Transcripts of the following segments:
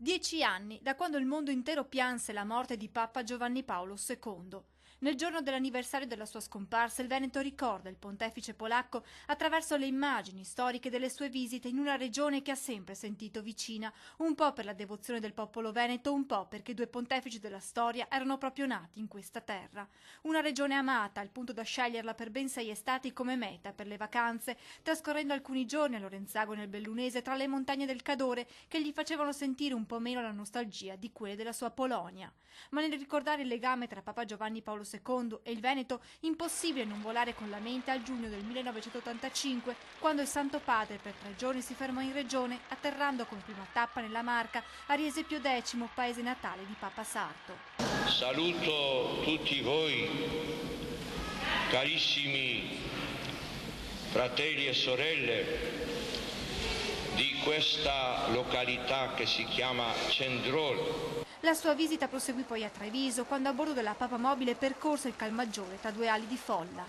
10 anni da quando il mondo intero pianse la morte di Papa Giovanni Paolo II. Nel giorno dell'anniversario della sua scomparsa, il Veneto ricorda il pontefice polacco attraverso le immagini storiche delle sue visite in una regione che ha sempre sentito vicina, un po' per la devozione del popolo veneto, un po' perché due pontefici della storia erano proprio nati in questa terra. Una regione amata, al punto da sceglierla per ben 6 estati come meta per le vacanze, trascorrendo alcuni giorni a Lorenzago nel Bellunese tra le montagne del Cadore che gli facevano sentire un po' meno la nostalgia di quelle della sua Polonia. Ma nel ricordare il legame tra Papa Giovanni Paolo II e il Veneto, impossibile non volare con la mente al giugno del 1985, quando il Santo Padre per 3 giorni si fermò in regione, atterrando come prima tappa nella Marca a Riesepio X, paese natale di Papa Sarto. Saluto tutti voi, carissimi fratelli e sorelle di questa località che si chiama Cendrone. La sua visita proseguì poi a Treviso, quando a bordo della Papa Mobile percorse il Calmaggiore tra 2 ali di folla.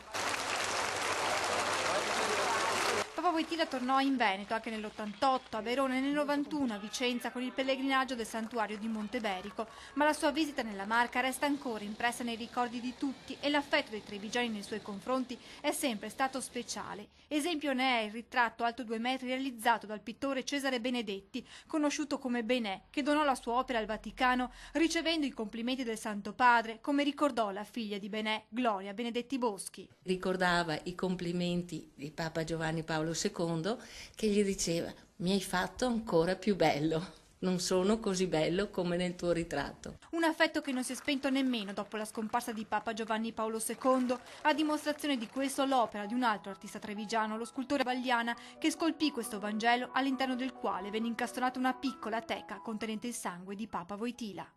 Papa Wojtyla tornò in Veneto anche nell'88, a Verona e nel 91 a Vicenza con il pellegrinaggio del santuario di Monteberico, ma la sua visita nella Marca resta ancora impressa nei ricordi di tutti e l'affetto dei trevigiani nei suoi confronti è sempre stato speciale. Esempio ne è il ritratto alto 2 metri realizzato dal pittore Cesare Benedetti, conosciuto come Benè, che donò la sua opera al Vaticano ricevendo i complimenti del Santo Padre, come ricordò la figlia di Benè, Gloria Benedetti Boschi. Ricordava i complimenti di Papa Giovanni Paolo II che gli diceva: mi hai fatto ancora più bello, non sono così bello come nel tuo ritratto. Un affetto che non si è spento nemmeno dopo la scomparsa di Papa Giovanni Paolo II, a dimostrazione di questo l'opera di un altro artista trevigiano, lo scultore Bagliana, che scolpì questo Vangelo all'interno del quale venne incastonata una piccola teca contenente il sangue di Papa Wojtyla.